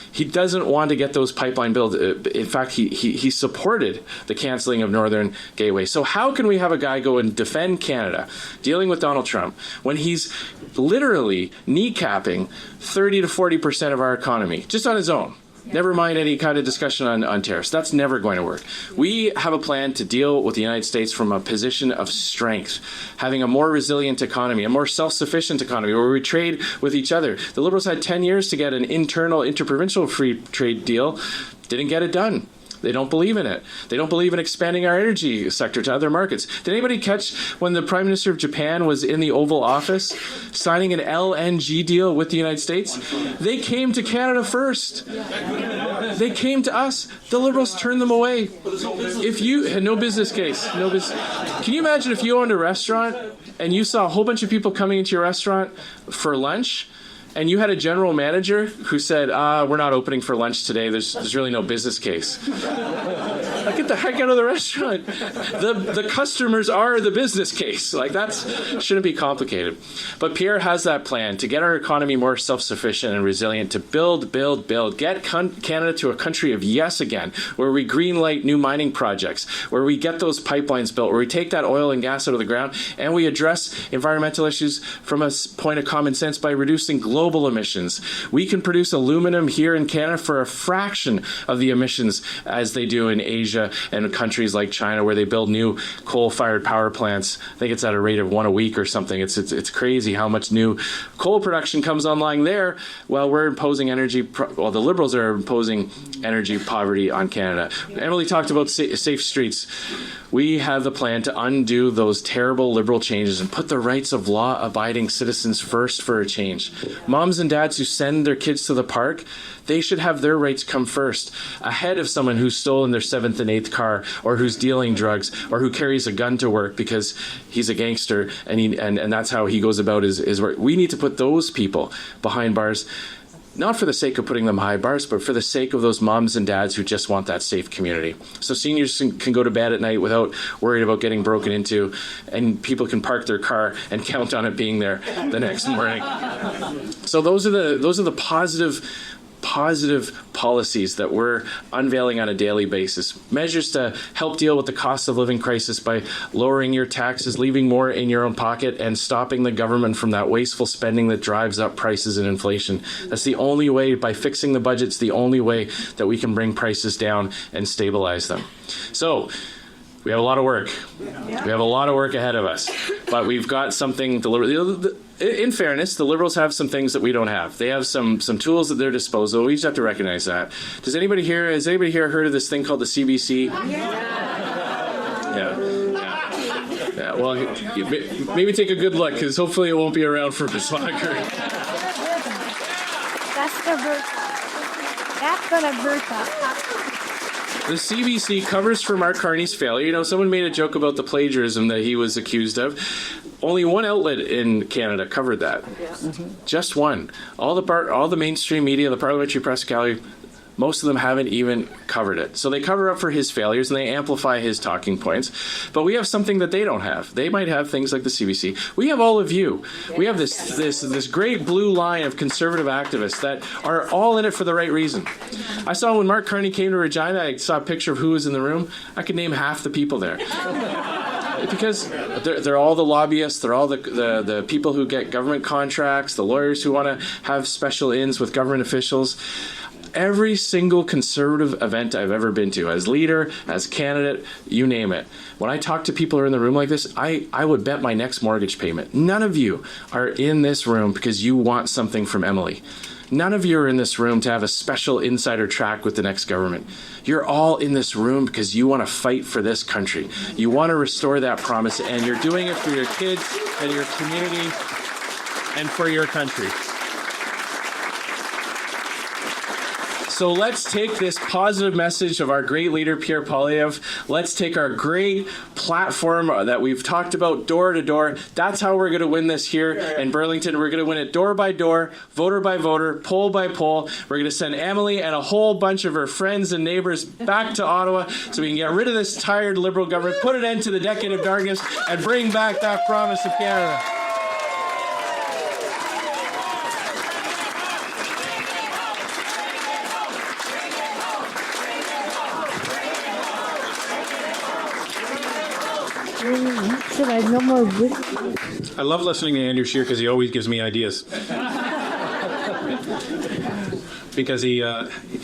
He doesn't want to get those pipeline built. In fact, he supported the canceling of Northern Gateway. So how can we have a guy go and defend Canada, dealing with Donald Trump, when he's literally kneecapping 30 to 40% of our economy, just on his own? Never mind any kind of discussion on tariffs. That's never going to work. We have a plan to deal with the United States from a position of strength, having a more resilient economy, a more self-sufficient economy where we trade with each other. The Liberals had 10 years to get an internal interprovincial free trade deal. Didn't get it done. They don't believe in it. They don't believe in expanding our energy sector to other markets. Did anybody catch when the Prime Minister of Japan was in the Oval Office signing an LNG deal with the United States? They came to Canada first. They came to us. The Liberals turned them away. If you had no business case, can you imagine if you owned a restaurant and you saw a whole bunch of people coming into your restaurant for lunch, and you had a general manager who said, we're not opening for lunch today. There's really no business case. Get the heck out of the restaurant. The customers are the business case. That shouldn't be complicated. But Pierre has that plan to get our economy more self-sufficient and resilient, to build, get Canada to a country of yes again, where we greenlight new mining projects, where we get those pipelines built, where we take that oil and gas out of the ground, and we address environmental issues from a point of common sense by reducing global emissions. We can produce aluminum here in Canada for a fraction of the emissions as they do in Asia and countries like China, where they build new coal-fired power plants. I think it's at a rate of 1 a week or something. It's crazy how much new coal production comes online there, while we're imposing the Liberals are imposing energy poverty on Canada. Emily talked about safe streets. We have the plan to undo those terrible Liberal changes and put the rights of law-abiding citizens first for a change. Moms and dads who send their kids to the park, they should have their rights come first, ahead of someone who's stolen their 7th and 8th car, or who's dealing drugs, or who carries a gun to work because he's a gangster and that's how he goes about his work. We need to put those people behind bars, not for the sake of putting them behind bars, but for the sake of those moms and dads who just want that safe community. So seniors can go to bed at night without worried about getting broken into, and people can park their car and count on it being there the next morning. So those are the positive policies that we're unveiling on a daily basis. Measures to help deal with the cost of living crisis by lowering your taxes, leaving more in your own pocket, and stopping the government from that wasteful spending that drives up prices and inflation. That's the only way, by fixing the budgets, the only way that we can bring prices down and stabilize them. So, we have a lot of work. We have a lot of work ahead of us. But we've got something in fairness, the Liberals have some things that we don't have. They have some tools at their disposal. We just have to recognize that. Has anybody here heard of this thing called the CBC? Yeah. Well, maybe take a good look, because hopefully it won't be around for much longer. That's gonna hurt. The CBC covers for Mark Carney's failure. Someone made a joke about the plagiarism that he was accused of. Only one outlet in Canada covered that. Yeah. Mm-hmm. Just one. All the mainstream media, the Parliamentary Press Gallery, most of them haven't even covered it. So they cover up for his failures and they amplify his talking points. But we have something that they don't have. They might have things like the CBC. We have all of you. We have this great blue line of conservative activists that are all in it for the right reason. I saw when Mark Carney came to Regina, I saw a picture of who was in the room. I could name half the people there. because they're all the lobbyists, they're all the people who get government contracts, the lawyers who want to have special ins with government officials. Every single conservative event I've ever been to, as leader, as candidate, you name it, when I talk to people who are in the room like this, I would bet my next mortgage payment. None of you are in this room because you want something from Emily. None of you are in this room to have a special insider track with the next government. You're all in this room because you want to fight for this country. You want to restore that promise, and you're doing it for your kids and your community and for your country. So let's take this positive message of our great leader, Pierre Poilievre. Let's take our great platform that we've talked about door to door. That's how we're going to win this here in Burlington. We're going to win it door by door, voter by voter, poll by poll. We're going to send Emily and a whole bunch of her friends and neighbors back to Ottawa so we can get rid of this tired Liberal government, put an end to the decade of darkness, and bring back that promise of Canada. Should I no more I love listening to Andrew Scheer because he always gives me ideas. Because he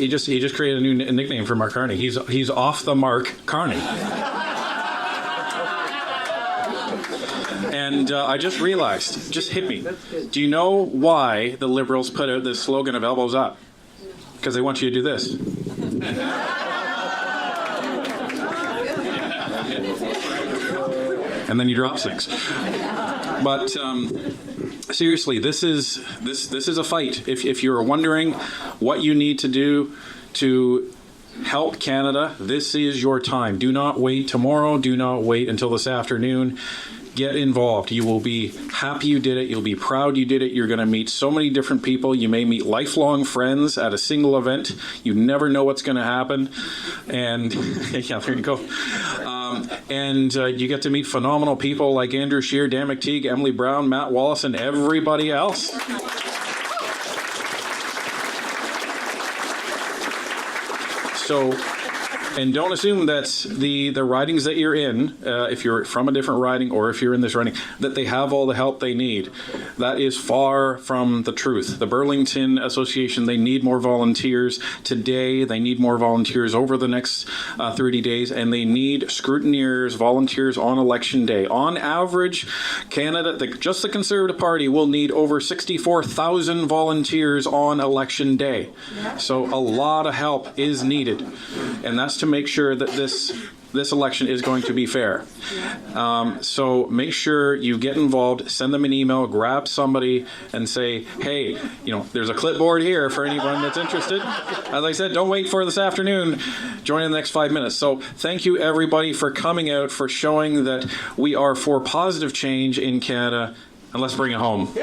just created a new nickname for Mark Carney. He's off the mark Carney. And I just realized, just hit me. Do you know why the Liberals put out this slogan of elbows up? Because they want you to do this. And then you drop 6. But seriously, this is a fight. If you're wondering what you need to do to help Canada, this is your time. Do not wait tomorrow. Do not wait until this afternoon. Get involved. You will be happy you did it. You'll be proud you did it. You're going to meet so many different people. You may meet lifelong friends at a single event. You never know what's going to happen. And yeah, there you go. And you get to meet phenomenal people like Andrew Scheer, Dan McTeague, Emily Brown, Matt Wallace, and everybody else. So, and don't assume that the ridings that you're in, if you're from a different riding or if you're in this riding, that they have all the help they need. That is far from the truth. The Burlington Association, they need more volunteers today. They need more volunteers over the next 30 days, and they need scrutineers, volunteers on election day. On average, Canada, just the Conservative Party, will need over 64,000 volunteers on election day. So a lot of help is needed, and that's to make sure that this election is going to be fair. So make sure you get involved, send them an email, grab somebody and say, hey, there's a clipboard here for anyone that's interested. As I said, don't wait for this afternoon. Join in the next 5 minutes. So thank you, everybody, for coming out, for showing that we are for positive change in Canada, and let's bring it home.